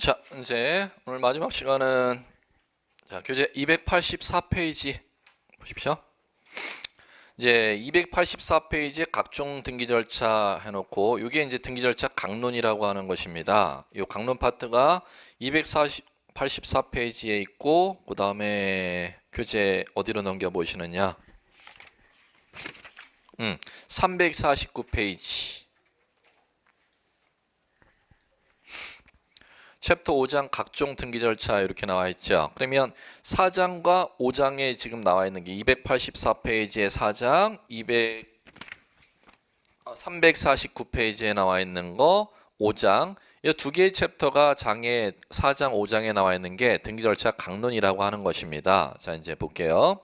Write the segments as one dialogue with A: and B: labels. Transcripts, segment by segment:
A: 자, 이제 오늘 마지막 시간은 교재 284페이지 보십시오. 이제 284페이지에 각종 등기 절차 해놓고 이게 이제 등기 절차 강론이라고 하는 것입니다. 이 강론 파트가 284페이지에 있고 그 다음에 교재 어디로 넘겨 보시느냐? 349페이지. 챕터 5장 각종 등기 절차 이렇게 나와 있죠. 그러면 4장과 5장에 지금 나와 있는 게 284페이지에 4장, 349페이지에 나와 있는 거 5장. 이 두 개의 챕터가 장에 4장, 5장에 나와 있는 게 등기 절차 강론이라고 하는 것입니다. 자, 이제 볼게요.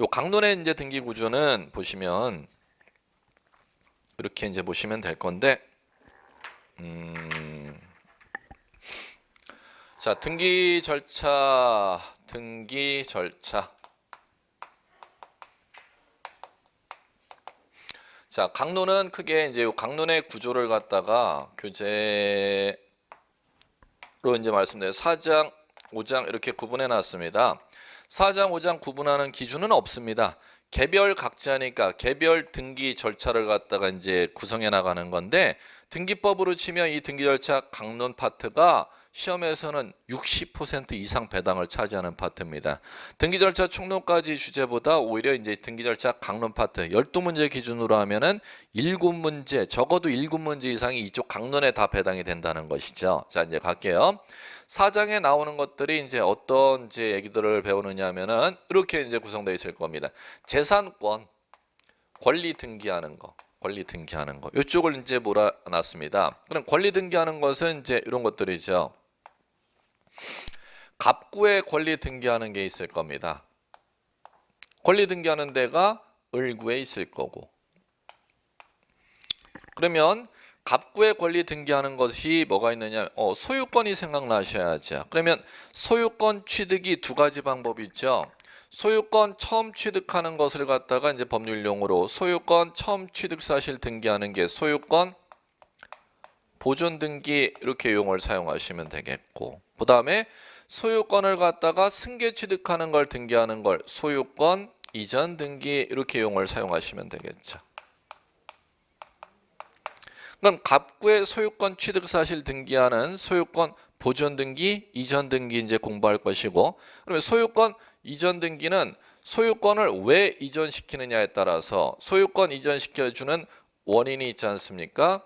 A: 이 강론의 이제 등기 구조는 보시면 이렇게 이제 보시면 될 건데 자, 등기 절차. 자, 강론은 크게 이제 강론의 구조를 갖다가 교재로 이제 말씀드려요. 4장, 5장 이렇게 구분해 놨습니다. 4장, 5장 구분하는 기준은 없습니다. 개별 각자니까 개별 등기 절차를 갖다가 이제 구성해 나가는 건데 등기법으로 치면 이 등기 절차 강론 파트가 시험에서는 60% 이상 배당을 차지하는 파트입니다. 등기 절차 총론까지 주제보다 오히려 이제 등기 절차 강론 파트 12문제 기준으로 하면은 7문제, 적어도 7문제 이상이 이쪽 강론에 다 배당이 된다는 것이죠. 자, 이제 갈게요. 4장에 나오는 것들이 이제 어떤 이제 얘기들을 배우느냐 하면은 이렇게 이제 구성되어 있을 겁니다. 재산권, 권리 등기하는 거. 이쪽을 이제 몰아놨습니다. 그럼 권리 등기하는 것은 이제 이런 것들이죠. 갑구의 권리 등기하는 게 있을 겁니다. 권리 등기하는 데가 을구에 있을 거고. 그러면 갑구의 권리 등기하는 것이 뭐가 있느냐? 소유권이 생각나셔야죠. 그러면 소유권 취득이 두 가지 방법이 있죠. 소유권 처음 취득하는 것을 갖다가 이제 법률용어로 소유권 처음 취득 사실 등기하는 게 소유권 보존 등기 이렇게 용어를 사용하시면 되겠고, 그 다음에 소유권을 갖다가 승계 취득하는 걸 등기하는 걸 소유권 이전 등기 이렇게 용어를 사용하시면 되겠죠. 그럼 갑구의 소유권 취득 사실 등기하는 소유권 보존 등기, 이전 등기 이제 공부할 것이고, 그러면 소유권 이전 등기는 소유권을 왜 이전시키느냐에 따라서 소유권 이전시켜주는 원인이 있지 않습니까?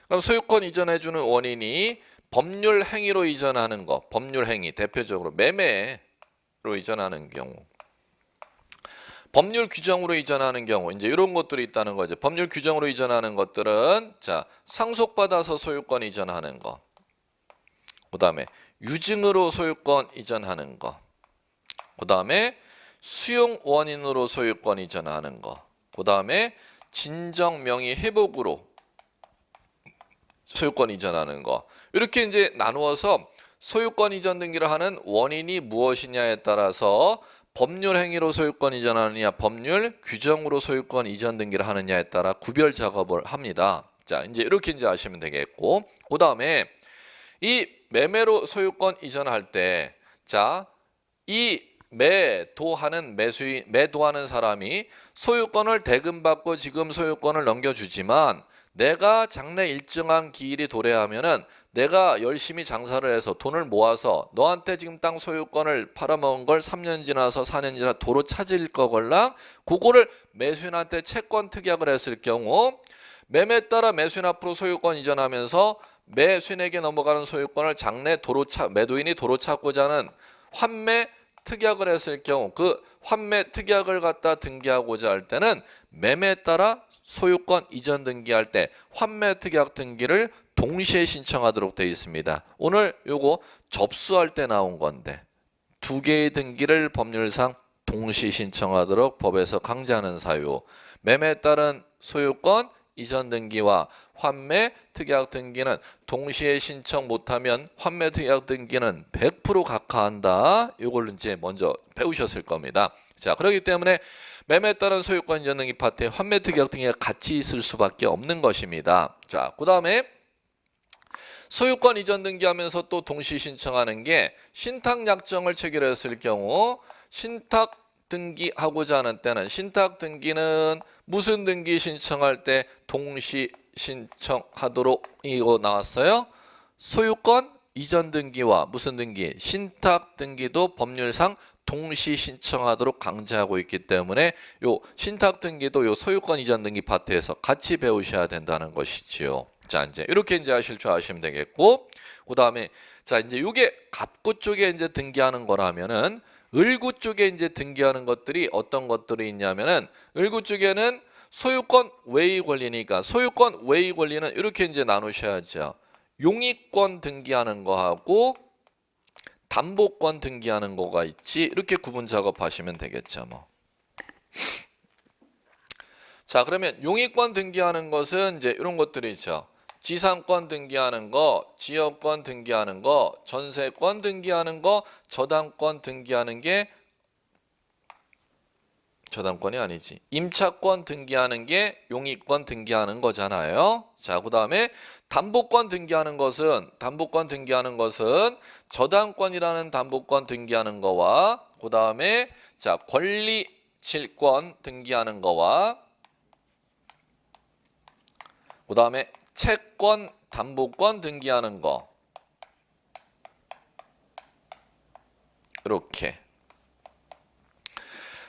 A: 그럼 소유권 이전해주는 원인이 법률 행위로 이전하는 거, 법률 행위 대표적으로 매매로 이전하는 경우, 법률 규정으로 이전하는 경우 이제 이런 것들이 있다는 거죠. 법률 규정으로 이전하는 것들은 자, 상속받아서 소유권 이전하는 거, 그 다음에 유증으로 소유권 이전하는 거, 그 다음에 수용 원인으로 소유권 이전하는 거, 그 다음에 진정 명의 회복으로 소유권 이전하는 거, 이렇게 이제 나누어서 소유권 이전 등기를 하는 원인이 무엇이냐에 따라서 법률 행위로 소유권 이전하느냐, 법률 규정으로 소유권 이전 등기를 하느냐에 따라 구별 작업을 합니다. 자, 이제 이렇게 이제 아시면 되겠고, 그 다음에 이 매매로 소유권 이전할 때, 자, 이 매도하는 사람이 소유권을 대금받고 지금 소유권을 넘겨주지만 내가 장래 일정한 기일이 도래하면은 내가 열심히 장사를 해서 돈을 모아서 너한테 지금 땅 소유권을 팔아먹은 걸 3년 지나서 4년 지나 도로 찾을 거걸랑 그거를 매수인한테 채권 특약을 했을 경우 매매에 따라 매수인 앞으로 소유권 이전하면서 매수인에게 넘어가는 소유권을 장래 매도인이 도로 찾고자 하는 환매 특약을 했을 경우 그 환매 특약을 갖다 등기하고자 할 때는 매매에 따라 소유권 이전 등기할 때 환매 특약 등기를 동시에 신청하도록 되어 있습니다. 오늘 요거 접수할 때 나온 건데 두 개의 등기를 법률상 동시 신청하도록 법에서 강제하는 사유. 매매에 따른 소유권 이전 등기와 환매 특약 등기는 동시에 신청 못하면 환매 특약 등기는 100% 각하한다. 이걸 이제 먼저 배우셨을 겁니다. 자, 그렇기 때문에 매매에 따른 소유권 이전 등기 파트에 환매 특약 등기가 같이 있을 수밖에 없는 것입니다. 자, 그 다음에 소유권 이전 등기하면서 또 동시 신청하는 게 신탁 약정을 체결했을 경우 신탁 등기하고자 하는 때는 신탁 등기는 무슨 등기 신청할 때 동시 신청하도록 이거 나왔어요? 소유권 이전 등기와 무슨 등기? 신탁 등기도 법률상 동시 신청하도록 강제하고 있기 때문에 요 신탁 등기도 요 소유권 이전 등기 파트에서 같이 배우셔야 된다는 것이지요. 자, 이제 이렇게 이제 하실 줄 아시면 되겠고, 그다음에 자, 이제 요게 갑구 쪽에 이제 등기하는 거라면은 을구 쪽에 이제 등기하는 것들이 어떤 것들이 있냐면은 을구 쪽에는 소유권 외의 권리니까 소유권 외의 권리는 이렇게 이제 나누셔야죠. 용의권 등기하는 거하고 담보권 등기하는 거가 있지, 이렇게 구분 작업하시면 되겠죠. 뭐. 자, 그러면 용의권 등기하는 것은 이제 이런 것들이죠. 지상권 등기하는 거, 지역권 등기하는 거, 전세권 등기하는 거, 저당권 등기하는 게 저당권이 아니지. 임차권 등기하는 게 용의권 등기하는 거잖아요. 자, 그다음에 담보권 등기하는 것은 저당권이라는 담보권 등기하는 거와 그다음에 자, 권리질권 등기하는 거와 그다음에 채권 담보권 등기하는 거. 이렇게.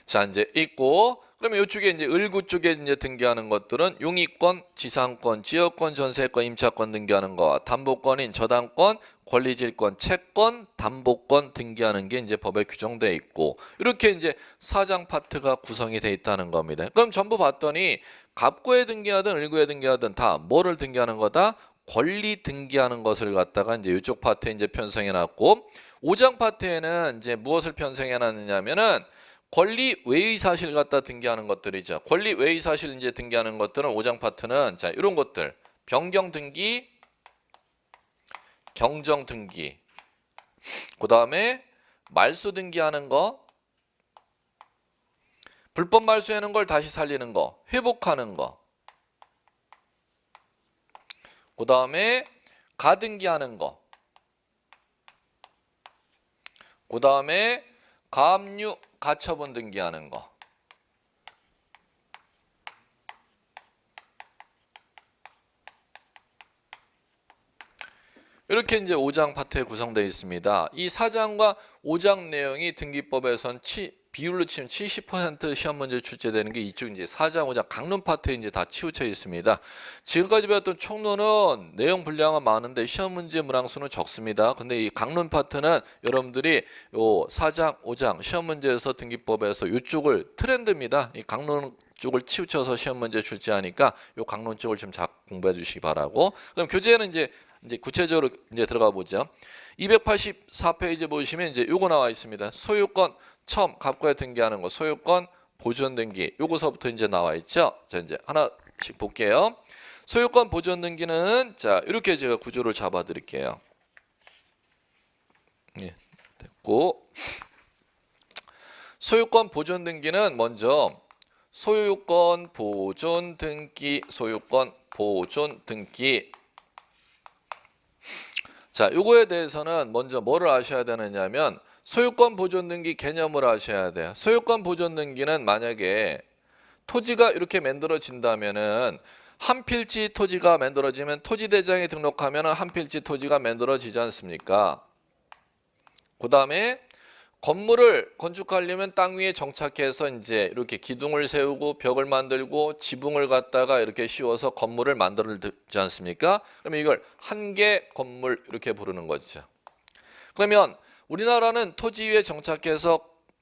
A: 자, 이제 있고, 그러면 이쪽에 이제 을구 쪽에 이제 등기하는 것들은 용의권, 지상권, 지역권, 전세권, 임차권 등기하는 거, 담보권인 저당권, 권리질권, 채권, 담보권 등기하는 게 이제 법에 규정되어 있고, 이렇게 이제 사장 파트가 구성이 되어 있다는 겁니다. 그럼 전부 봤더니 갑구에 등기하든 을구에 등기하든 다 뭐를 등기하는 거다? 권리 등기하는 것을 갖다가 이제 이쪽 파트에 이제 편성해 놨고, 5장 파트에는 이제 무엇을 편성해 놨느냐면은 권리 외의 사실 갖다 등기하는 것들이죠. 권리 외의 사실 이제 등기하는 것들은 5장 파트는 자, 이런 것들. 변경 등기, 경정 등기. 그다음에 말소 등기하는 거. 불법 말소해 놓은 걸 다시 살리는 거, 회복하는 거. 그다음에 가등기하는 거. 그다음에 가압류 가처분 등기하는 거. 이렇게 이제 5장 파트에 구성되어 있습니다. 이 4장과 5장 내용이 등기법에선 비율로 치면 70% 시험 문제 출제되는 게 이쪽 이제 4장, 5장 강론 파트에 이제 다 치우쳐 있습니다. 지금까지 배웠던 총론은 내용 분량은 많은데 시험 문제 문항수는 적습니다. 근데 이 강론 파트는 여러분들이 요 4장, 5장 시험 문제에서 등기법에서 이쪽을 트렌드입니다. 이 강론 쪽을 치우쳐서 시험 문제 출제하니까 요 강론 쪽을 좀 잘 공부해 주시기 바라고. 그럼 교재는 이제 구체적으로 이제 들어가 보죠. 284페이지 보시면 이제 요거 나와 있습니다. 소유권 처음 갑구에 등기하는 거, 소유권 보존 등기. 요거서부터 이제 나와 있죠. 자, 이제 하나씩 볼게요. 소유권 보존 등기는 자, 이렇게 제가 구조를 잡아 드릴게요. 예, 됐고. 소유권 보존 등기는 먼저 소유권 보존 등기, 소유권 보존 등기. 자, 요거에 대해서는 먼저 뭐를 아셔야 되느냐면 소유권 보존 등기 개념을 아셔야 돼요. 소유권 보존 등기는 만약에 토지가 이렇게 만들어진다면은 한 필지 토지가 만들어지면 토지대장에 등록하면은 한 필지 토지가 만들어지지 않습니까? 그다음에 건물을 건축하려면 땅 위에 정착해서 이제 이렇게 기둥을 세우고 벽을 만들고 지붕을 갖다가 이렇게 씌워서 건물을 만들지 않습니까? 그러면 이걸 한 개 건물 이렇게 부르는 거죠. 그러면 우리나라는 토지 위에 정착해서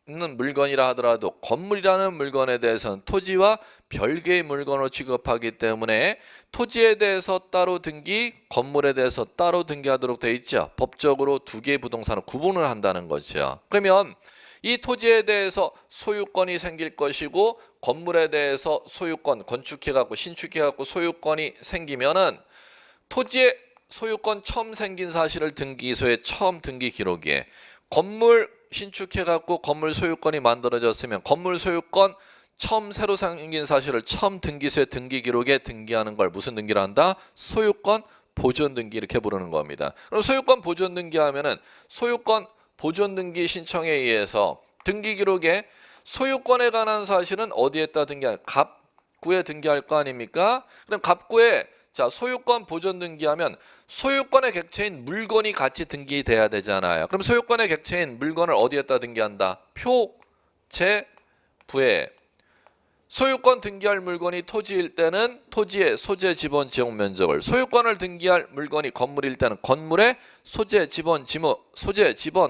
A: 있는 물건이라 하더라도 건물이라는 물건에 대해서는 토지와 별개의 물건으로 취급하기 때문에 토지에 대해서 따로 등기, 건물에 대해서 따로 등기하도록 되어 있죠. 법적으로 두 개의 부동산을 구분을 한다는 거죠. 그러면 이 토지에 대해서 소유권이 생길 것이고 건물에 대해서 소유권, 건축해갖고 신축해갖고 소유권이 생기면은 토지의 소유권 처음 생긴 사실을 등기소에 처음 등기 기록에, 건물 신축해갖고 건물 소유권이 만들어졌으면 건물 소유권 처음 새로 생긴 사실을 처음 등기소에 등기 기록에 등기하는 걸 무슨 등기를 한다? 소유권 보존등기 이렇게 부르는 겁니다. 그럼 소유권 보존등기 하면은 소유권 보존등기 신청에 의해서 등기 기록에 소유권에 관한 사실은 어디에다 등기할? 갑구에 등기할 거 아닙니까? 그럼 갑구에 자 소유권 보존 등기하면 소유권의 객체인 물건이 같이 등기돼야 되잖아요. 그럼 소유권의 객체인 물건을 어디에다 등기한다? 표제부에. 소유권 등기할 물건이 토지일 때는 토지의 소재, 지번, 지역 면적을, 소유권을 등기할 물건이 건물일 때는 건물의 소재, 지번,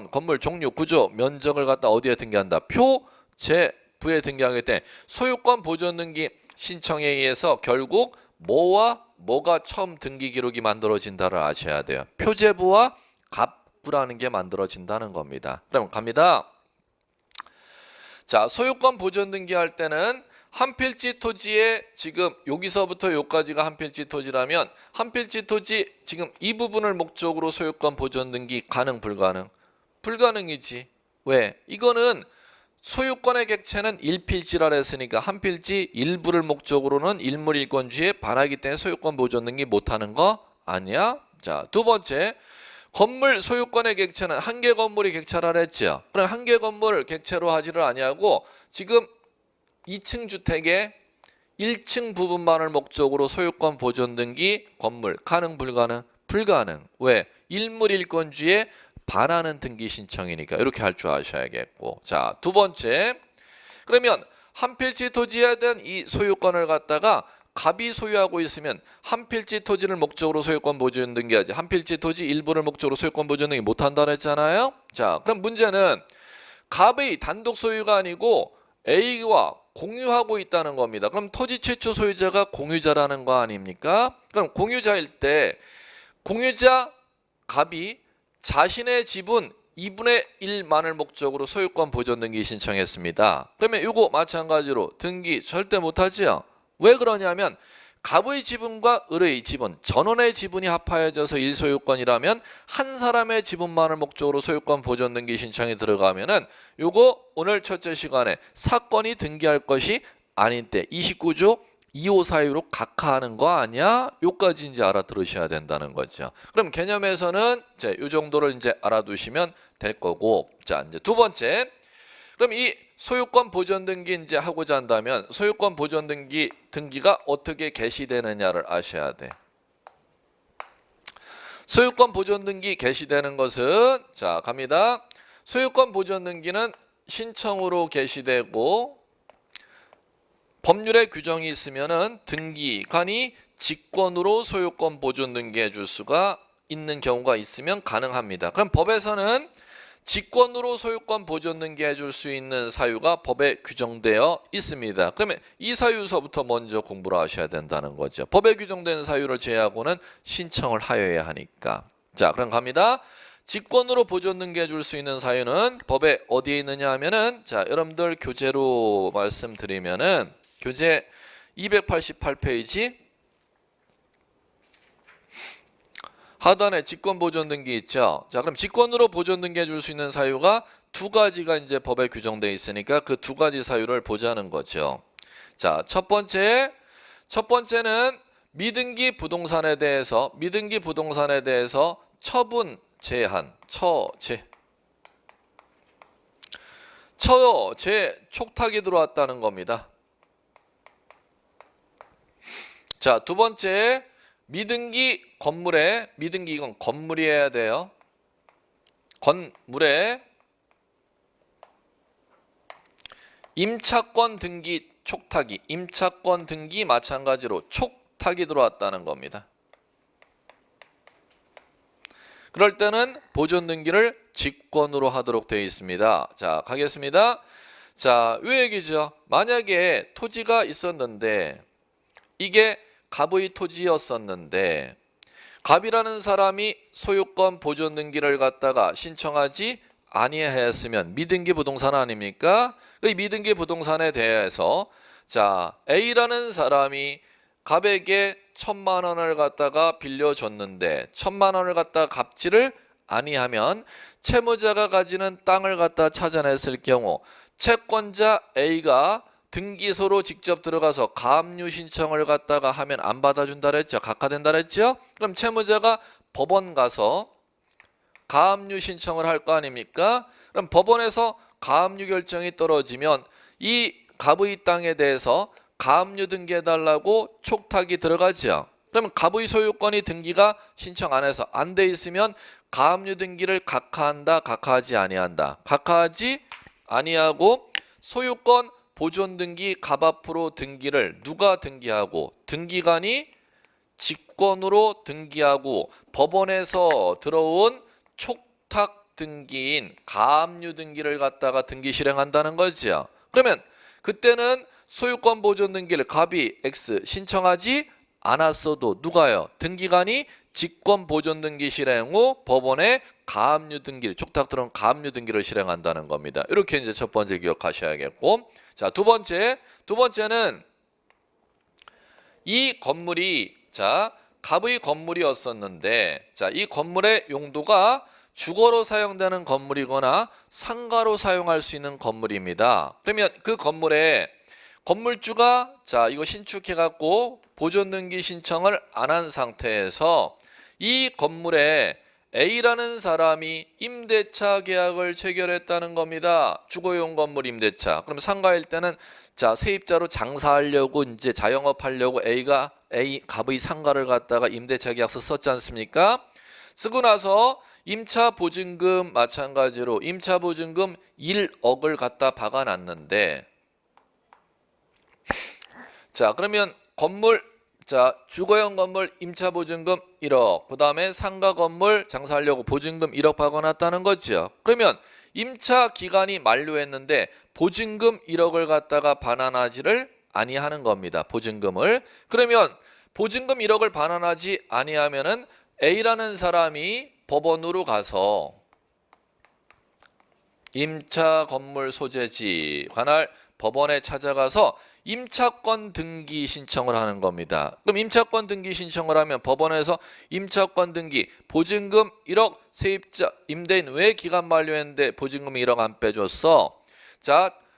A: 건물 종류, 구조, 면적을 갖다 어디에 등기한다? 표제부에 등기하기 때문에 소유권 보존 등기 신청에 의해서 결국 뭐와 뭐가 처음 등기 기록이 만들어진다를 아셔야 돼요. 표제부와 갑구라는 게 만들어진다는 겁니다. 그럼 갑니다. 자, 소유권 보존 등기할 때는 한 필지 토지에 지금 여기서부터 여기까지가 한 필지 토지라면 한 필지 토지 지금 이 부분을 목적으로 소유권 보존 등기 가능 불가능? 불가능이지. 왜? 이거는 소유권의 객체는 1필지라 했으니까 한 필지 일부를 목적으로는 일물일권주의에 반하기 때문에 소유권 보존 등기 못하는 거 아니야? 자, 두 번째 건물 소유권의 객체는 한 개 건물이 객체라 했죠. 그럼 한 개 건물을 객체로 하지를 아니하고 지금 2층 주택의 1층 부분만을 목적으로 소유권 보존 등기 건물 가능 불가능? 불가능. 왜? 일물일권주의에 반하는 등기 신청이니까 이렇게 할 줄 아셔야겠고. 자, 두 번째 그러면 한 필지 토지에 대한 이 소유권을 갖다가 갑이 소유하고 있으면 한 필지 토지를 목적으로 소유권 보존 등기하지 한 필지 토지 일부를 목적으로 소유권 보존 등기 못한다고 했잖아요. 자, 그럼 문제는 갑의 단독 소유가 아니고 A와 공유하고 있다는 겁니다. 그럼 토지 최초 소유자가 공유자라는 거 아닙니까? 그럼 공유자일 때 공유자 갑이 자신의 지분 2분의 1만을 목적으로 소유권 보존 등기 신청했습니다. 그러면 이거 마찬가지로 등기 절대 못하죠. 왜 그러냐면 갑의 지분과 을의 지분, 전원의 지분이 합하여져서 1소유권이라면 한 사람의 지분만을 목적으로 소유권 보존 등기 신청이 들어가면은 요거 오늘 첫째 시간에 사건이 등기할 것이 아닌 때 29조 2호 사유로 각하하는 거 아니야? 요까지 이제 알아들으셔야 된다는 거죠. 그럼 개념에서는 이제 요 정도를 이제 알아두시면 될 거고. 자, 이제 두 번째. 그럼 이 소유권 보존 등기 이제 하고자 한다면 소유권 보존 등기가 어떻게 개시되느냐를 아셔야 돼. 소유권 보존 등기 개시되는 것은 자, 갑니다. 소유권 보존 등기는 신청으로 개시되고 법률에 규정이 있으면은 등기관이 직권으로 소유권 보존 등기해 줄 수가 있는 경우가 있으면 가능합니다. 그럼 법에서는 직권으로 소유권 보존 등기해 줄 수 있는 사유가 법에 규정되어 있습니다. 그러면 이 사유서부터 먼저 공부를 하셔야 된다는 거죠. 법에 규정된 사유를 제외하고는 신청을 하여야 하니까. 자, 그럼 갑니다. 직권으로 보존 등기해 줄 수 있는 사유는 법에 어디에 있느냐 하면은 자, 여러분들 교재로 말씀드리면은 교재 288페이지 하단에 직권 보존 등기 있죠. 자, 그럼 직권으로 보존 등기해 줄 수 있는 사유가 두 가지가 이제 법에 규정되어 있으니까 그 두 가지 사유를 보자는 거죠. 자, 첫 번째는 미등기 부동산에 대해서 처분 제한, 처제 촉탁이 들어왔다는 겁니다. 자, 두 번째 미등기 건물에 이건 건물이어야 돼요. 건물에 임차권 등기 촉탁이 임차권 등기 마찬가지로 촉탁이 들어왔다는 겁니다. 그럴 때는 보존 등기를 직권으로 하도록 되어 있습니다. 자, 가겠습니다. 자, 요 얘기죠. 만약에 토지가 있었는데 이게 갑의 토지였었는데 갑이라는 사람이 소유권 보존 등기를 갖다가 신청하지 아니했으면 미등기 부동산 아닙니까? 이 미등기 부동산에 대해서 자, A라는 사람이 갑에게 1,000만 원을 갖다가 빌려줬는데 1,000만 원을 갖다가 갚지를 아니하면 채무자가 가지는 땅을 갖다 찾아냈을 경우 채권자 A가 등기소로 직접 들어가서 가압류 신청을 갖다가 하면 안 받아준다 그랬죠. 각하된다 그랬죠. 그럼 채무자가 법원 가서 가압류 신청을 할 거 아닙니까? 그럼 법원에서 가압류 결정이 떨어지면 이 갑의 땅에 대해서 가압류 등기해달라고 촉탁이 들어가죠. 그러면 갑의 소유권이 등기가 신청 안 해서 안 돼 있으면 가압류 등기를 각하한다, 각하하지 아니한다. 각하하지 아니하고 소유권 보존 등기 갑 앞으로 등기를 누가 등기하고 등기관이 직권으로 등기하고 법원에서 들어온 촉탁 등기인 가압류 등기를 갖다가 등기 실행한다는 거죠. 그러면 그때는 소유권 보존 등기를 갑이 X 신청하지 않았어도 누가요? 등기관이 직권 보존 등기 실행 후 법원에 가압류 등기를 촉탁 들어온 가압류 등기를 실행한다는 겁니다. 이렇게 이제 첫 번째 기억하셔야겠고, 자, 두 번째는 이 건물이 갑의 건물이었었는데, 자, 이 건물의 용도가 주거로 사용되는 건물이거나 상가로 사용할 수 있는 건물입니다. 그러면 그 건물에 건물주가 이거 신축해 갖고 보존 등기 신청을 안 한 상태에서 이 건물에 A라는 사람이 임대차 계약을 체결했다는 겁니다. 주거용 건물 임대차. 그럼 상가일 때는 세입자로 장사하려고 이제 자영업하려고 갑의 상가를 갖다가 임대차 계약서 썼지 않습니까? 쓰고 나서 임차 보증금 마찬가지로 임차 보증금 1억을 갖다 박아놨는데, 그러면 건물 주거용 건물 임차 보증금 1억, 그 다음에 상가 건물 장사하려고 보증금 1억 박아놨다는 거죠. 그러면 임차 기간이 만료했는데 보증금 1억을 갖다가 반환하지를 아니하는 겁니다. 보증금을. 그러면 보증금 1억을 반환하지 아니하면은 A라는 사람이 법원으로 가서 임차 건물 소재지 관할 법원에 찾아가서 임차권 등기 신청을 하는 겁니다. 그럼 임차권 등기 신청을 하면 법원에서 임차권 등기 보증금 1억 세입자 임대인 왜 기간 만료했는데 보증금 1억 안 빼줬어?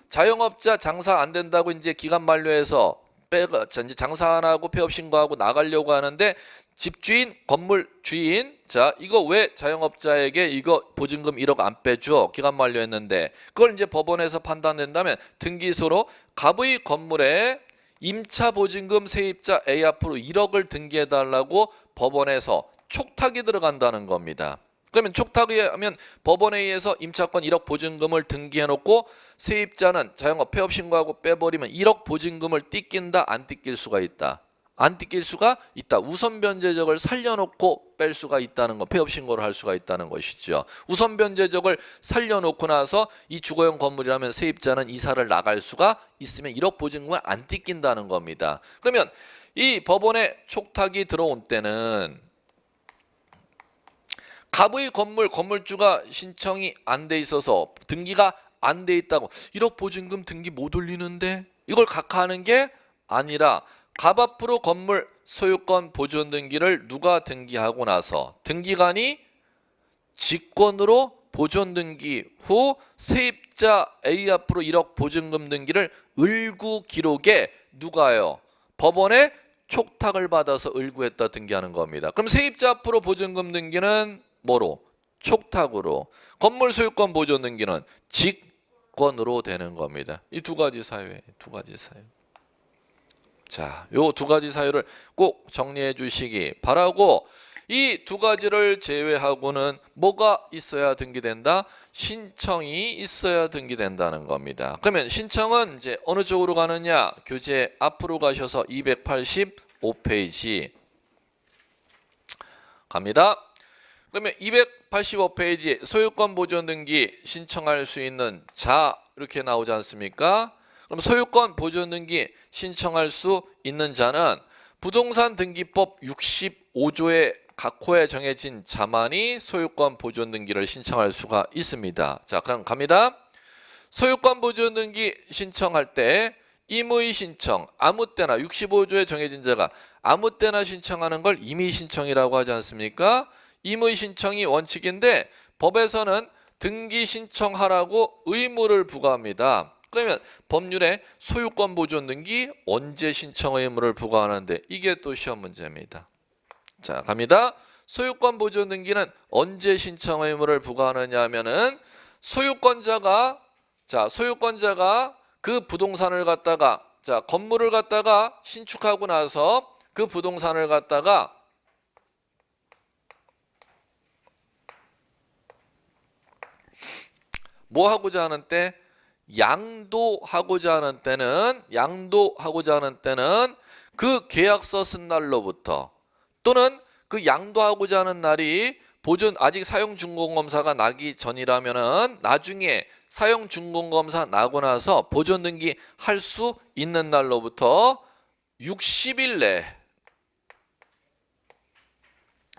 A: 자영업자 장사 안 된다고 이제 기간 만료해서 이제 장사 안 하고 폐업 신고하고 나가려고 하는데 집주인, 건물 주인, 이거 왜 자영업자에게 이거 보증금 1억 안 빼줘? 기간 만료했는데. 그걸 이제 법원에서 판단된다면 등기소로 갑의 건물에 임차 보증금 세입자 A 앞으로 1억을 등기해달라고 법원에서 촉탁이 들어간다는 겁니다. 그러면 촉탁이 하면 법원에 의해서 임차권 1억 보증금을 등기해놓고 세입자는 자영업 폐업 신고하고 빼버리면 1억 보증금을 띠낀다, 안 띠낄 수가 있다. 안 띠낄 수가 있다. 우선 변제적을 살려놓고 뺄 수가 있다는 거, 폐업 신고를 할 수가 있다는 것이죠. 우선 변제적을 살려놓고 나서 이 주거용 건물이라면 세입자는 이사를 나갈 수가 있으면 1억 보증금을 안 띠낀다는 겁니다. 그러면 이 법원에 촉탁이 들어온 때는 갑의 건물주가 신청이 안 돼 있어서 등기가 안 돼 있다고 1억 보증금 등기 못 올리는데 이걸 각하하는 게 아니라 갑 앞으로 건물 소유권 보존 등기를 누가 등기하고 나서 등기관이 직권으로 보존 등기 후 세입자 A 앞으로 1억 보증금 등기를 을구 기록에 누가요? 법원에 촉탁을 받아서 을구했다 등기하는 겁니다. 그럼 세입자 앞으로 보증금 등기는 뭐로? 촉탁으로. 건물 소유권 보존 등기는 직권으로 되는 겁니다. 이 두 가지 사유예요. 두 가지 사유. 요 두 가지 사유를 꼭 정리해 주시기 바라고, 이 두 가지를 제외하고는 뭐가 있어야 등기된다? 신청이 있어야 등기된다는 겁니다. 그러면 신청은 이제 어느 쪽으로 가느냐? 교재 앞으로 가셔서 285페이지 갑니다. 그러면 285페이지 소유권 보존 등기 신청할 수 있는 자 이렇게 나오지 않습니까? 그럼 소유권 보존 등기 신청할 수 있는 자는 부동산 등기법 65조의 각 호에 정해진 자만이 소유권 보존 등기를 신청할 수가 있습니다. 그럼 갑니다. 소유권 보존 등기 신청할 때 임의 신청, 아무 때나 65조에 정해진 자가 아무 때나 신청하는 걸 임의 신청이라고 하지 않습니까? 임의 신청이 원칙인데 법에서는 등기 신청하라고 의무를 부과합니다. 그러면 법률에 소유권 보존 등기 언제 신청 의무를 부과하는데 이게 또 시험 문제입니다. 자, 갑니다. 소유권 보존 등기는 언제 신청 의무를 부과하느냐 하면은 소유권자가 그 부동산을 갖다가 건물을 갖다가 신축하고 나서 그 부동산을 갖다가 뭐 하고자 하는 때 양도하고자 하는 때는 그 계약서 쓴 날로부터 또는 그 양도하고자 하는 날이 아직 사용준공검사가 나기 전이라면은 나중에 사용준공검사 나고 나서 보존등기 할 수 있는 날로부터 60일 내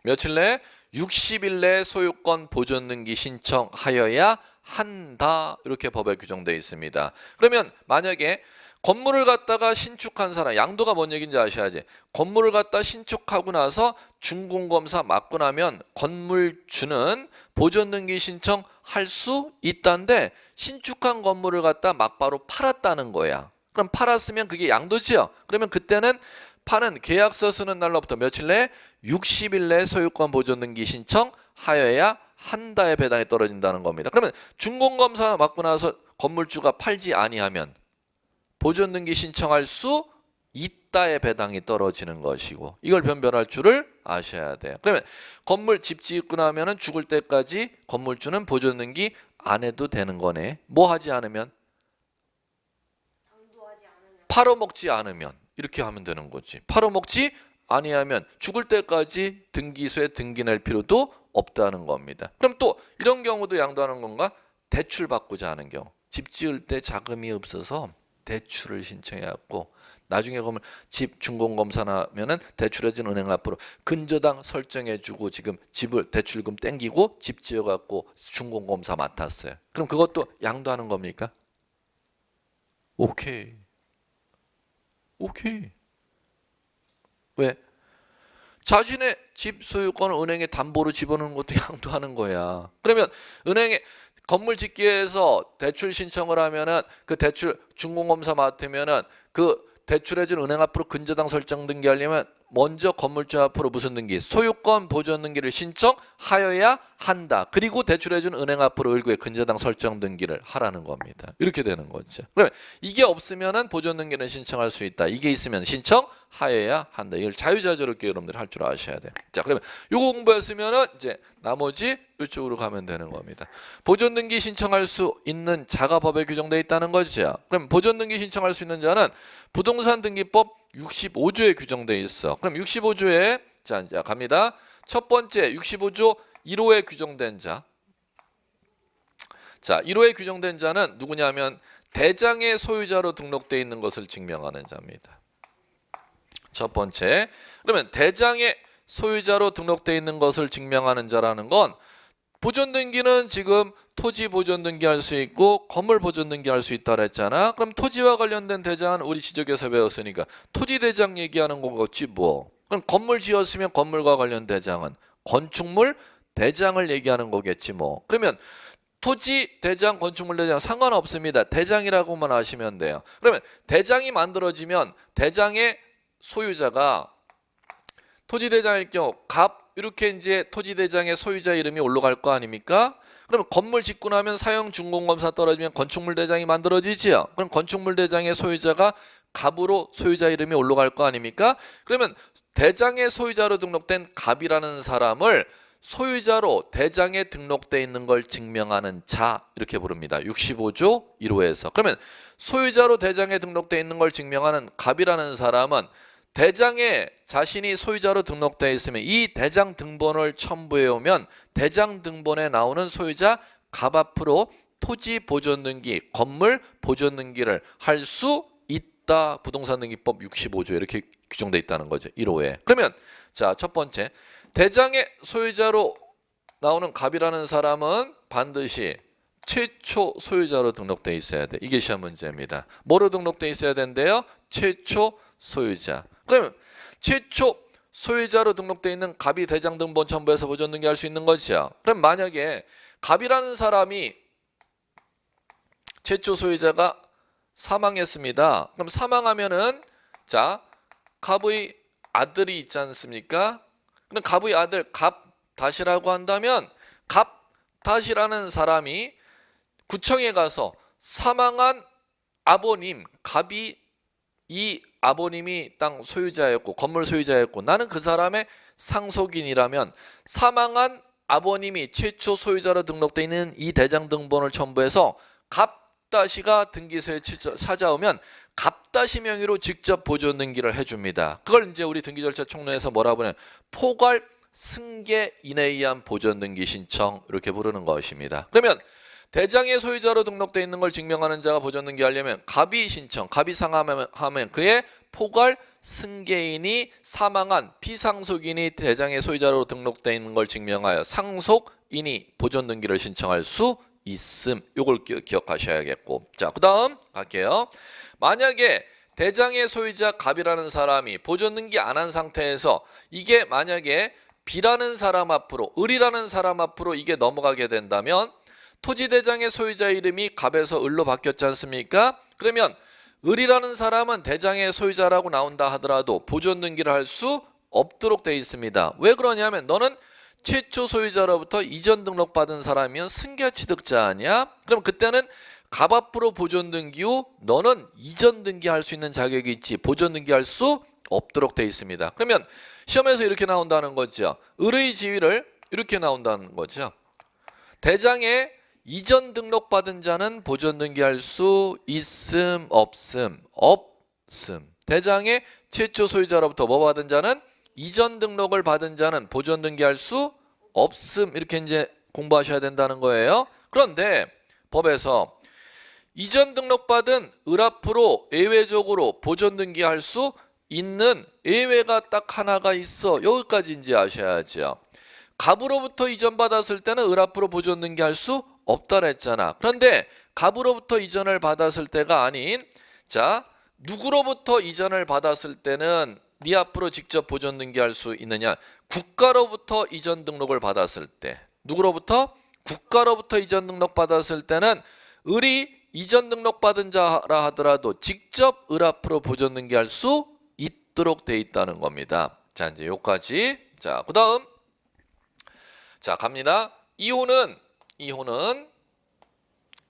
A: 며칠 내 60일 내 소유권 보존등기 신청하여야 한다. 이렇게 법에 규정되어 있습니다. 그러면 만약에 건물을 갖다가 신축한 사람, 양도가 뭔 얘기인지 아셔야지. 건물을 갖다 신축하고 나서 준공검사 맞고 나면 건물주는 보존등기 신청할 수 있다는데 신축한 건물을 갖다 막바로 팔았다는 거야. 그럼 팔았으면 그게 양도지요. 그러면 그때는 파는 계약서 쓰는 날로부터 며칠 내에 60일 내에 소유권 보존등기 신청하여야 한다의 배당이 떨어진다는 겁니다. 그러면 준공검사 맞고 나서 건물주가 팔지 아니하면 보존등기 신청할 수 있다의 배당이 떨어지는 것이고 이걸 변별할 줄을 아셔야 돼요. 그러면 건물 집 짓고 나면은 죽을 때까지 건물주는 보존등기 안 해도 되는 거네. 뭐 하지 않으면? 팔아먹지 않으면 이렇게 하면 되는 거지. 팔아먹지 아니하면 죽을 때까지 등기소에 등기 낼 필요도 없다는 겁니다. 그럼 또 이런 경우도 양도하는 건가? 대출 받고자 하는 경우. 집 지을 때 자금이 없어서 대출을 신청해갖고 나중에 그러면 집 준공검사 나면은 대출해준 은행 앞으로 근저당 설정해주고 지금 집을 대출금 땡기고 집 지어갖고 준공검사 맡았어요. 그럼 그것도 양도하는 겁니까? 오케이. 왜? 자신의 집 소유권을 은행에 담보로 집어넣는 것도 양도하는 거야. 그러면 은행에 건물 짓기 위해서 대출 신청을 하면은 그 대출 준공검사 맡으면은 그 대출해준 은행 앞으로 근저당 설정 등기하려면 먼저 건물주 앞으로 무슨 등기? 소유권 보존 등기를 신청하여야 한다. 그리고 대출해준 은행 앞으로 을구에 근저당 설정 등기를 하라는 겁니다. 이렇게 되는 거죠. 그러면 이게 없으면은 보존 등기는 신청할 수 있다. 이게 있으면 신청하여야 한다. 이걸 자유자재롭게 여러분들 할 줄 아셔야 돼요. 자, 그러면 요거 공부했으면은 이제 나머지 이쪽으로 가면 되는 겁니다. 보존 등기 신청할 수 있는 자가 법에 규정되어 있다는 거죠. 그럼 보존 등기 신청할 수 있는 자는 부동산 등기법 65조에 규정되어 있어. 그럼 65조에 자 갑니다. 첫 번째 65조 1호에 규정된 자. 자, 1호에 규정된 자는 누구냐면 대장의 소유자로 등록되어 있는 것을 증명하는 자입니다. 첫 번째. 그러면 대장의 소유자로 등록되어 있는 것을 증명하는 자라는 건 보존등기는 지금 토지 보존등기 할 수 있고 건물 보존등기 할 수 있다 그랬잖아. 그럼 토지와 관련된 대장은 우리 지적에서 배웠으니까 토지대장 얘기하는 거겠지 뭐. 그럼 건물 지었으면 건물과 관련 대장은 건축물 대장을 얘기하는 거겠지 뭐. 그러면 토지 대장 건축물 대장 상관없습니다. 대장이라고만 아시면 돼요. 그러면 대장이 만들어지면 대장의 소유자가 토지대장일 경우 갑 이렇게 이제 토지대장의 소유자 이름이 올라갈 거 아닙니까? 그러면 건물 짓고 나면 사용준공검사 떨어지면 건축물대장이 만들어지지요. 그럼 건축물대장의 소유자가 갑으로 소유자 이름이 올라갈 거 아닙니까? 그러면 대장의 소유자로 등록된 갑이라는 사람을 소유자로 대장에 등록되어 있는 걸 증명하는 자 이렇게 부릅니다. 65조 1호에서. 그러면 소유자로 대장에 등록되어 있는 걸 증명하는 갑이라는 사람은 대장에 자신이 소유자로 등록되어 있으면 이 대장 등본을 첨부해 오면 대장 등본에 나오는 소유자 갑 앞으로 토지 보존 등기, 건물 보존 등기를 할 수 있다. 부동산 등기법 65조에 이렇게 규정되어 있다는 거죠. 1호에. 그러면 자, 첫 번째. 대장의 소유자로 나오는 갑이라는 사람은 반드시 최초 소유자로 등록되어 있어야 돼. 이게 시험 문제입니다. 뭐로 등록되어 있어야 된대요? 최초 소유자. 그러면 최초 소유자로 등록되어 있는 갑이 대장 등본 첨부해서 보존 등기할 수 있는 거죠. 그럼 만약에 갑이라는 사람이 최초 소유자가 사망했습니다. 그럼 사망하면은 자, 갑의 아들이 있지 않습니까? 그럼 갑의 아들 갑다시라고 한다면 갑다시라는 사람이 구청에 가서 사망한 아버님 갑이 이 아버님이 땅 소유자였고 건물 소유자였고 나는 그 사람의 상속인이라면 사망한 아버님이 최초 소유자로 등록되어 있는 이 대장 등본을 첨부해서 갑다시가 등기소에 찾아오면 갑다시 명의로 직접 보존 등기를 해줍니다. 그걸 이제 우리 등기절차 총론에서 뭐라고 하냐면 포괄 승계인에 의한 보존 등기 신청 이렇게 부르는 것입니다. 그러면 대장의 소유자로 등록되어 있는 걸 증명하는 자가 보존 등기하려면 갑이 신청, 갑이 상하면 그의 포괄 승계인이 사망한 피상속인이 대장의 소유자로 등록되어 있는 걸 증명하여 상속인이 보존 등기를 신청할 수 있음. 요걸 기억하셔야겠고. 자, 그 다음 갈게요. 만약에 대장의 소유자 갑이라는 사람이 보존 등기 안 한 상태에서 이게 만약에 비라는 사람 앞으로 을이라는 사람 앞으로 이게 넘어가게 된다면 토지대장의 소유자 이름이 갑에서 을로 바뀌었지 않습니까? 그러면 을이라는 사람은 대장의 소유자라고 나온다 하더라도 보존 등기를 할 수 없도록 되어 있습니다. 왜 그러냐면 너는 최초 소유자로부터 이전 등록받은 사람이면 승계 취득자 아니야? 그럼 그때는 갑 앞으로 보존 등기 후 너는 이전 등기할 수 있는 자격이 있지 보존 등기할 수 없도록 되어 있습니다. 그러면 시험에서 이렇게 나온다는 거죠. 을의 지위를 이렇게 나온다는 거죠. 대장의 이전 등록받은 자는 보존 등기할 수 있음 없음. 대장의 최초 소유자로부터 뭐 받은 자는 이전 등록을 받은 자는 보존 등기할 수 없음. 이렇게 이제 공부하셔야 된다는 거예요. 그런데 법에서 이전 등록받은 을 앞으로 예외적으로 보존 등기할 수 있는 예외가 딱 하나가 있어. 여기까지 이제 아셔야죠. 갑으로부터 이전받았을 때는 을 앞으로 보존 등기할 수 없다 그랬잖아. 그런데 갑으로부터 이전을 받았을 때가 아닌 자 누구로부터 이전을 받았을 때는 네 앞으로 직접 보존 등기할 수 있느냐. 국가로부터 이전 등록을 받았을 때 누구로부터? 국가로부터 이전 등록 받았을 때는 을이 이전 등록 받은 자라 하더라도 직접 을 앞으로 보존 등기할 수 있도록 돼 있다는 겁니다. 자 이제 여기까지. 자 그 다음 자 갑니다. 이혼은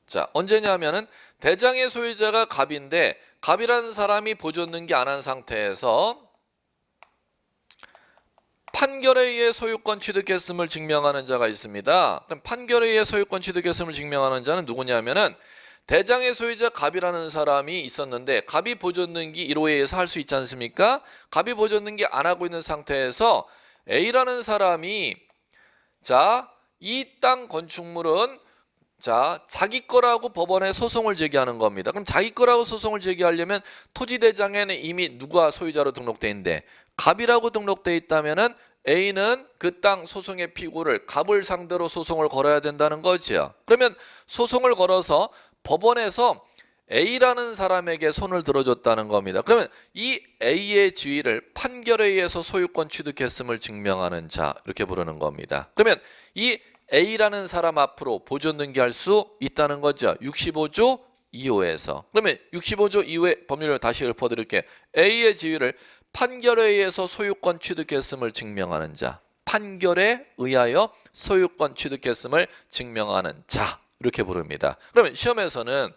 A: 자 언제냐면은 대장의 소유자가 갑인데 갑이라는 사람이 보존 등기 안 한 상태에서 판결에 의해 소유권 취득했음을 증명하는 자가 있습니다. 그럼 판결에 의해 소유권 취득했음을 증명하는 자는 누구냐면은 대장의 소유자 갑이라는 사람이 있었는데 갑이 보존 등기 1호에 의해서 할 수 있지 않습니까? 갑이 보존 등기 안 하고 있는 상태에서 A라는 사람이 자 이 땅 건축물은 자 자기 거라고 법원에 소송을 제기하는 겁니다. 그럼 자기 거라고 소송을 제기하려면 토지대장에는 이미 누가 소유자로 등록돼 있는데 갑이라고 등록돼 있다면은 A는 그 땅 소송의 피고를 갑을 상대로 소송을 걸어야 된다는 거죠. 그러면 소송을 걸어서 법원에서 A라는 사람에게 손을 들어줬다는 겁니다. 그러면 이 A의 지위를 판결에 의해서 소유권 취득했음을 증명하는 자 이렇게 부르는 겁니다. 그러면 이 A라는 사람 앞으로 보존 등기할 수 있다는 거죠. 65조 2호에서. 그러면 65조 2호의 법률을 다시 읊어드릴게요. A의 지위를 판결에 의해서 소유권 취득했음을 증명하는 자. 판결에 의하여 소유권 취득했음을 증명하는 자 이렇게 부릅니다. 그러면 시험에서는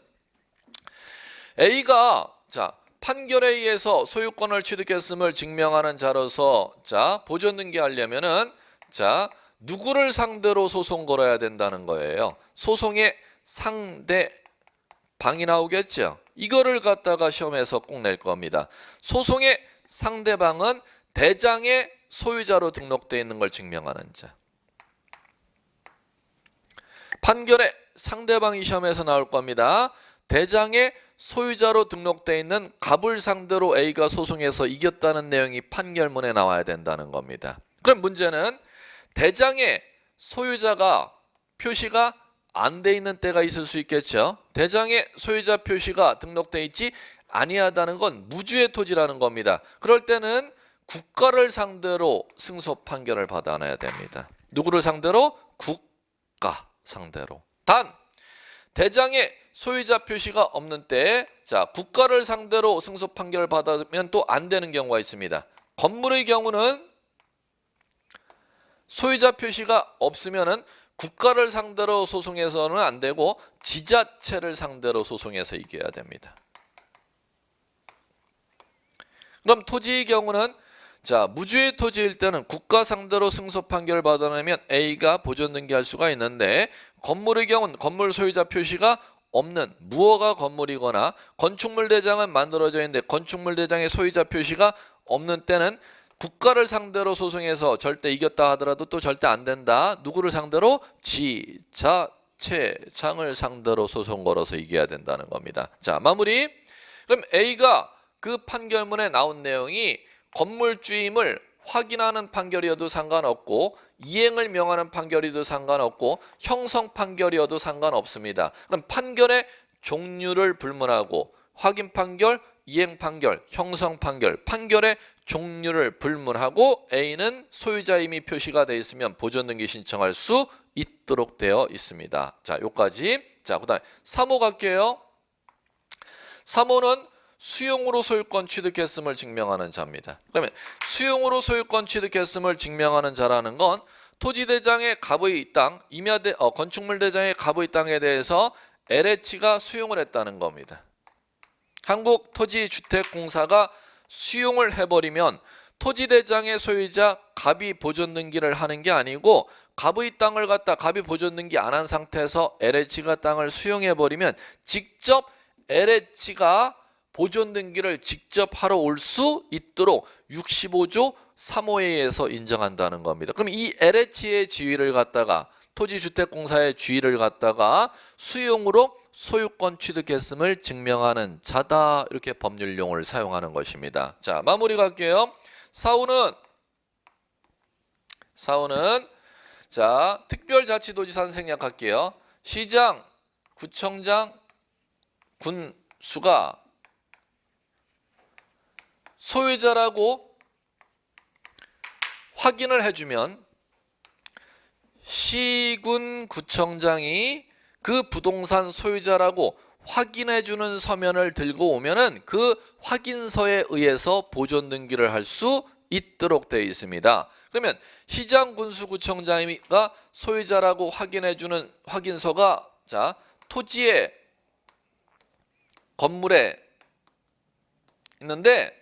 A: A가 자 판결에 의해서 소유권을 취득했음을 증명하는 자로서 자 보존 등기하려면은 자 누구를 상대로 소송 걸어야 된다는 거예요. 소송의 상대방이 나오겠죠. 이거를 갖다가 시험에서 꼭 낼 겁니다. 소송의 상대방은 대장의 소유자로 등록되어 있는 걸 증명하는 자. 판결의 상대방이 시험에서 나올 겁니다. 대장의 소유자로 등록되어 있는 갑을 상대로 A가 소송해서 이겼다는 내용이 판결문에 나와야 된다는 겁니다. 그럼 문제는 대장의 소유자가 표시가 안 돼 있는 때가 있을 수 있겠죠. 대장의 소유자 표시가 등록돼 있지 아니하다는 건 무주의 토지라는 겁니다. 그럴 때는 국가를 상대로 승소 판결을 받아내야 됩니다. 누구를 상대로? 국가 상대로. 단 대장의 소유자 표시가 없는 때, 자, 국가를 상대로 승소 판결을 받으면 또 안 되는 경우가 있습니다. 건물의 경우는 소유자 표시가 없으면은 국가를 상대로 소송해서는 안 되고 지자체를 상대로 소송해서 이겨야 됩니다. 그럼 토지의 경우는, 자, 무주의 토지일 때는 국가 상대로 승소 판결을 받아내면 A가 보존 등기할 수가 있는데, 건물의 경우는 건물 소유자 표시가 없는 무허가 건물이거나 건축물 대장은 만들어져 있는데 건축물 대장의 소유자 표시가 없는 때는 국가를 상대로 소송해서 절대 이겼다 하더라도 또 절대 안 된다. 누구를 상대로? 지자체장을 상대로 소송 걸어서 이겨야 된다는 겁니다. 자, 마무리. 그럼 A가 그 판결문에 나온 내용이 건물주임을 확인하는 판결이어도 상관없고 이행을 명하는 판결이어도 상관없고 형성 판결이어도 상관없습니다. 그럼 판결의 종류를 불문하고 확인 판결, 이행 판결, 형성 판결, 판결의 종류를 불문하고 A는 소유자 이미 표시가 되어 있으면 보존 등기 신청할 수 있도록 되어 있습니다. 자, 요까지. 자, 그다음에 3호 갈게요. 3호는 수용으로 소유권 취득했음을 증명하는 자입니다. 그러면 수용으로 소유권 취득했음을 증명하는 자라는 건 토지대장의 갑의 땅, 건축물 대장의 갑의 땅에 대해서 LH가 수용을 했다는 겁니다. 한국토지주택공사가 수용을 해버리면 토지대장의 소유자 갑이 보존등기를 하는 게 아니고 갑의 땅을 갖다 갑이 보존등기 안 한 상태에서 LH가 땅을 수용해버리면 직접 LH가 보존등기를 직접 하러 올 수 있도록 65조 3호에 의해서 인정한다는 겁니다. 그럼 이 LH의 지위를 갖다가 토지주택공사의 지위를 갖다가 수용으로 소유권 취득했음을 증명하는 자다. 이렇게 법률 용어를 사용하는 것입니다. 자, 마무리 갈게요. 4호는 자, 특별자치도지사는 생략할게요. 시장, 구청장, 군수가 소유자라고 확인을 해주면 시군구청장이 그 부동산 소유자라고 확인해주는 서면을 들고 오면은 그 확인서에 의해서 보존 등기를 할 수 있도록 되어 있습니다. 그러면 시장군수구청장이가 소유자라고 확인해주는 확인서가, 자, 토지에 건물에 있는데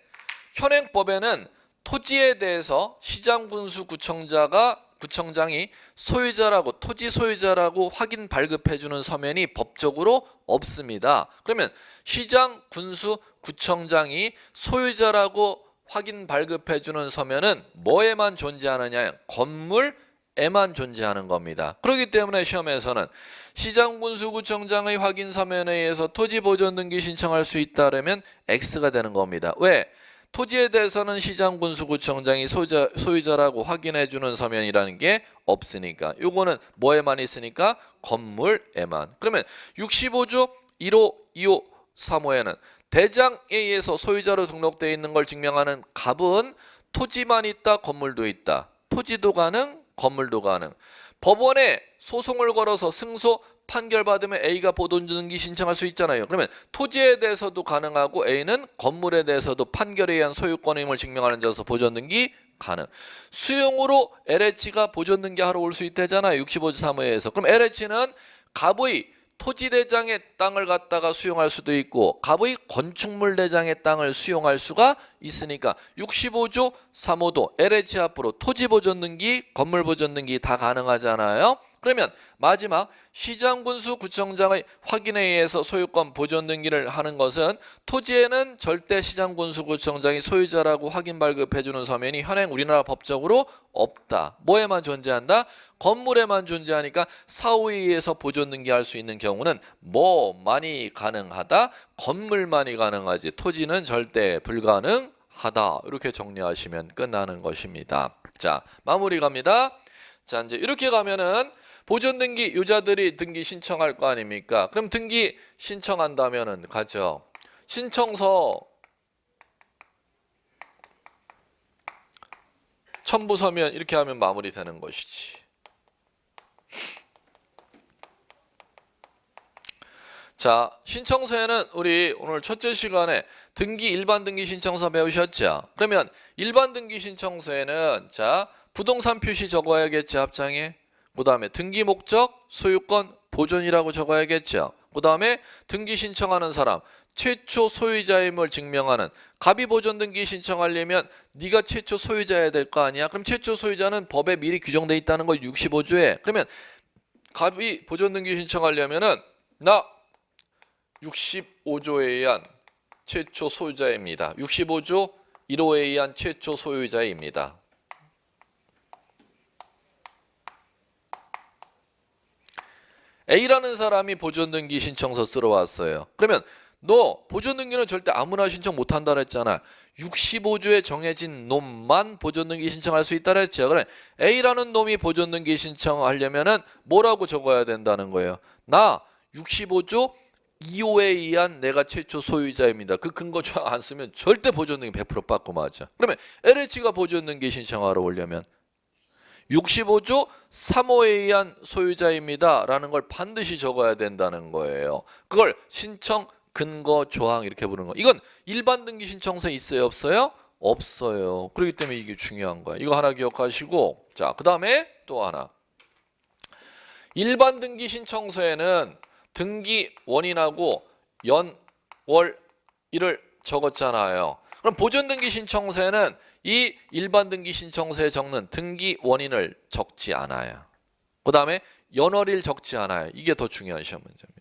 A: 현행법에는 토지에 대해서 시장군수구청장이 소유자라고 토지 소유자라고 확인 발급해주는 서면이 법적으로 없습니다. 그러면 시장군수구청장이 소유자라고 확인 발급해주는 서면은 뭐에만 존재하느냐? 건물에만 존재하는 겁니다. 그렇기 때문에 시험에서는 시장군수구청장의 확인 서면에 의해서 토지 보존 등기 신청할 수 있다면 X가 되는 겁니다. 왜? 토지에 대해서는 시장군수구청장이 소유자라고 확인해주는 서면이라는 게 없으니까. 요거는 뭐에만 있으니까? 건물에만. 그러면 65조 1호, 2호, 3호에는 대장에 의해서 소유자로 등록되어 있는 걸 증명하는 갑은 토지만 있다, 건물도 있다. 토지도 가능, 건물도 가능. 법원에 소송을 걸어서 승소 판결받으면 A가 보존등기 신청할 수 있잖아요. 그러면 토지에 대해서도 가능하고 A는 건물에 대해서도 판결에 의한 소유권임을 증명하는 자로서 보존등기 가능. 수용으로 LH가 보존등기 하러 올 수 있다잖아요. 65조 3호에 의해서. 그럼 LH는 갑의 토지대장의 땅을 갖다가 수용할 수도 있고 갑의 건축물 대장의 땅을 수용할 수가 있으니까 65조 3호도 LH 앞으로 토지보존등기, 건물보존등기 다 가능하잖아요. 그러면 마지막 시장군수구청장의 확인에 의해서 소유권 보존등기를 하는 것은 토지에는 절대 시장군수구청장이 소유자라고 확인 발급해주는 서면이 현행 우리나라 법적으로 없다. 뭐에만 존재한다? 건물에만 존재하니까 사후에 의해서 보존등기할 수 있는 경우는 뭐만이 가능하다? 건물만이 가능하지 토지는 절대 불가능하다. 이렇게 정리하시면 끝나는 것입니다. 자, 마무리 갑니다. 자, 이제 이렇게 가면은 보존등기 유자들이 등기 신청할 거 아닙니까? 그럼 등기 신청한다면은 가죠. 신청서 첨부서면 이렇게 하면 마무리되는 것이지. 자, 신청서에는 우리 오늘 첫째 시간에 등기 일반 등기 신청서 배우셨죠? 그러면 일반 등기 신청서에는 자, 부동산 표시 적어야겠죠, 앞장에. 그다음에 등기 목적, 소유권, 보존이라고 적어야겠죠. 그다음에 등기 신청하는 사람, 최초 소유자임을 증명하는 갑이 보존 등기 신청하려면 네가 최초 소유자여야 될 거 아니야? 그럼 최초 소유자는 법에 미리 규정돼 있다는 거 65조에. 그러면 갑이 보존 등기 신청하려면은 나 65조에 의한 최초 소유자입니다. 65조 1호에 의한 최초 소유자입니다. A라는 사람이 보존등기 신청서 쓰러 왔어요. 그러면 너 보존등기는 절대 아무나 신청 못한다 그랬잖아. 65조에 정해진 놈만 보존등기 신청할 수 있다 그랬죠. 그래 A라는 놈이 보존등기 신청하려면은 뭐라고 적어야 된다는 거예요. 나 65조 2호에 의한 내가 최초 소유자입니다. 그 근거 조항 안 쓰면 절대 보존등기 100% 받고 맞아. 그러면 LH가 보존등기 신청하러 오려면 65조 3호에 의한 소유자입니다 라는 걸 반드시 적어야 된다는 거예요. 그걸 신청 근거 조항 이렇게 부르는 거. 이건 일반 등기 신청서에 있어요, 없어요? 없어요. 그렇기 때문에 이게 중요한 거야. 이거 하나 기억하시고, 자, 그 다음에 또 하나. 일반 등기 신청서에는 등기 원인하고 연, 월, 일을 적었잖아요. 그럼 보존 등기 신청서에는 이 일반 등기 신청서에 적는 등기 원인을 적지 않아요. 그 다음에 연월일 적지 않아요. 이게 더 중요한 시험 문제입니다.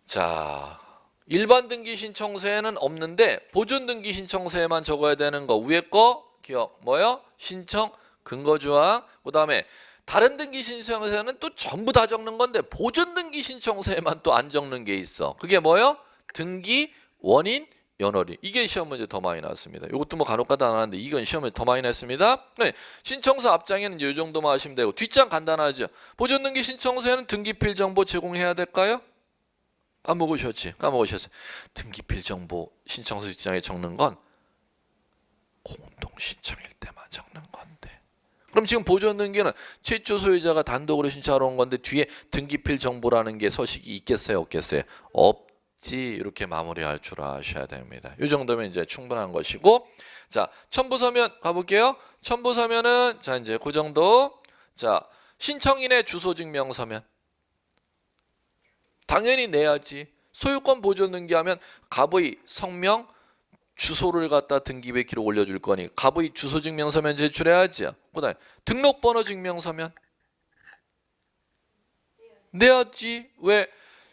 A: 자, 일반 등기 신청서에는 없는데 보존 등기 신청서에만 적어야 되는 거. 위에 거 기억 뭐요? 신청 근거 조항. 그 다음에 다른 등기 신청서에는 또 전부 다 적는 건데 보존 등기 신청서에만 또 안 적는 게 있어. 그게 뭐요? 등기 원인 연월일. 이게 시험 문제 더 많이 나왔습니다. 이것도 뭐 간혹가다 안 하는데 이건 시험에 더 많이 냈습니다. 네, 신청서 앞장에는 이제 이 정도만 하시면 되고 뒷장 간단하죠. 보존 등기 신청서에는 등기필 정보 제공해야 될까요? 까먹으셨지? 까먹으셨어요. 등기필 정보 신청서 뒷장에 적는 건 공동 신청일 때만 적는 건데. 그럼 지금 보존 등기는 최초 소유자가 단독으로 신청하러 온 건데 뒤에 등기필 정보라는 게 서식이 있겠어요, 없겠어요? 없지. 이렇게 마무리할 줄 아셔야 됩니다. 이 정도면 이제 충분한 것이고, 자, 첨부서면 가볼게요. 첨부서면은 자 이제 그 정도. 자, 신청인의 주소 증명서면 당연히 내야지. 소유권 보존 등기하면 갑의 성명, 주소를 갖다 등기부에 기록 올려줄 거니 갑의 주소 증명서면 제출해야지. 그다음에 등록번호 증명서면 내야지. 왜?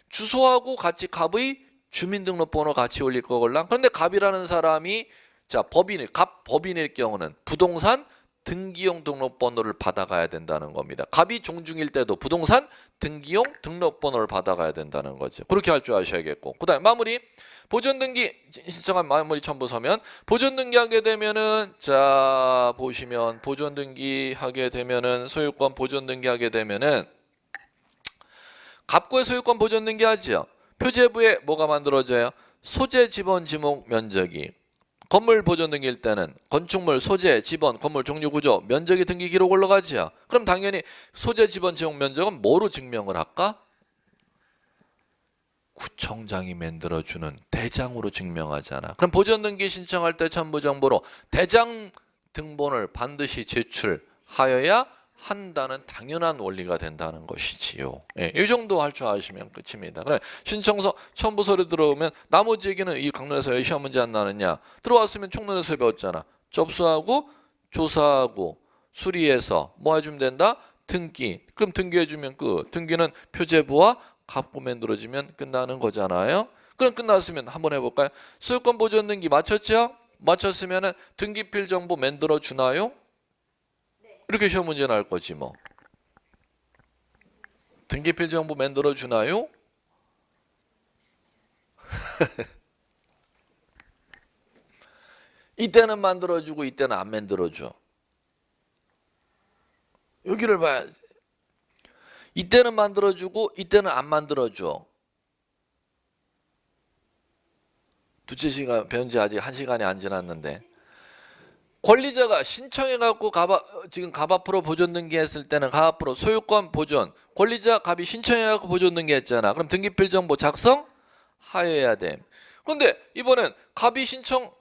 A: 주소하고 같이 갑의 주민등록번호 같이 올릴 거걸랑. 그런데 갑이라는 사람이 자 갑 법인일 경우는 부동산 등기용 등록번호를 받아가야 된다는 겁니다. 갑이 종중일 때도 부동산 등기용 등록번호를 받아가야 된다는 거죠. 그렇게 할 줄 아셔야겠고. 그다음에 마무리. 보존등기 신청한 마무리 첨부서면 보존등기 하게 되면은 자 보시면 보존등기 하게 되면은 소유권 보존등기 하게 되면은 갑구의 소유권 보존등기 하죠. 표제부에 뭐가 만들어져요? 소재 지번 지목 면적이 건물 보존 등기일 때는 건축물 소재 지번 건물 종류 구조 면적이 등기 기록 올라가지요. 그럼 당연히 소재 지번 지목 면적은 뭐로 증명을 할까? 구청장이 만들어주는 대장으로 증명하잖아. 그럼 보존 등기 신청할 때 첨부 정보로 대장 등본을 반드시 제출하여야 한다는 당연한 원리가 된다는 것이지요. 예, 이 정도 할 줄 아시면 끝입니다. 그래 신청서 첨부서류 들어오면 나머지 얘기는 이 강론에서 왜 시험 문제 안 나느냐? 들어왔으면 총론에서 배웠잖아. 접수하고 조사하고 수리해서 뭐 해주면 된다? 등기. 그럼 등기해주면 끝. 등기는 표제부와 갑구 만들어지면 끝나는 거잖아요. 그럼 끝났으면 한번 해볼까요? 소유권 보존 등기 마쳤죠? 마쳤으면은 등기필 정보 만들어 주나요? 이렇게 시험 문제 나올 거지 뭐. 등기필 정보 만들어 주나요? 이때는 만들어주고 이때는 안 만들어줘. 여기를 봐야지. 이때는 만들어주고 이때는 안 만들어줘. 두째 시간 배운 지 아직 1시간이 안 지났는데 권리자가 신청해갖고 지금 갑 앞으로 보존 등기했을 때는 갑 앞으로 소유권 보존, 권리자 갑이 신청해갖고 보존 등기했잖아. 그럼 등기필 정보 작성 하여야 돼. 그런데 이번엔 갑이 신청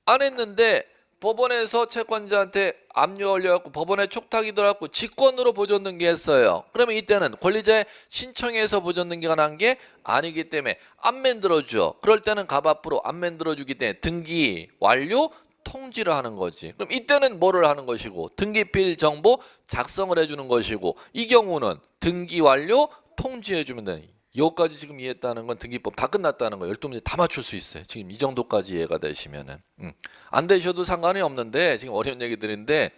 A: 안 했는데 법원에서 채권자한테 압류 올려갖고 법원에 촉탁이 들어갖고 직권으로 보존 등기했어요. 그러면 이때는 권리자의 신청해서 보존 등기가 난 게 아니기 때문에 안 만들어줘. 그럴 때는 갑 앞으로 안 만들어주기 때문에 등기 완료 통지를 하는 거지. 그럼 이때는 뭐를 하는 것이고 등기필 정보 작성을 해주는 것이고 이 경우는 등기 완료 통지해주면 되는. 여기까지 지금 이해했다는 건 등기법 다 끝났다는 거. 12문제 다 맞출 수 있어요. 지금 이 정도까지 이해가 되시면은 안 되셔도 상관이 없는데 지금 어려운 얘기들인데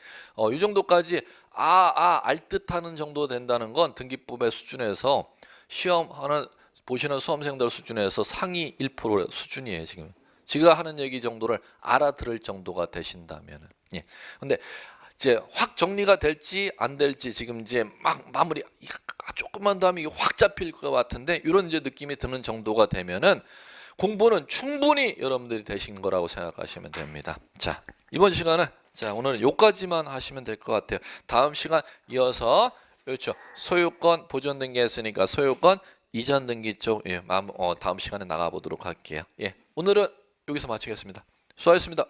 A: 이 정도까지 알 듯하는 정도 된다는 건 등기법의 수준에서 시험하는 보시는 수험생들 수준에서 상위 1% 수준이에요. 지금 제가 하는 얘기 정도를 알아들을 정도가 되신다면은. 예. 근데 이제 확 정리가 될지 안 될지 지금 이제 막 마무리 조금만 더 하면 이게 확 잡힐 것 같은데 이런 이제 느낌이 드는 정도가 되면은 공부는 충분히 여러분들이 되신 거라고 생각하시면 됩니다. 자, 이번 시간은 오늘은 요까지만 하시면 될 것 같아요. 다음 시간 이어서 그렇죠. 소유권 보존 등기 했으니까 소유권 이전 등기 쪽 다음 시간에 나가 보도록 할게요. 예. 오늘은 여기서 마치겠습니다. 수고하셨습니다.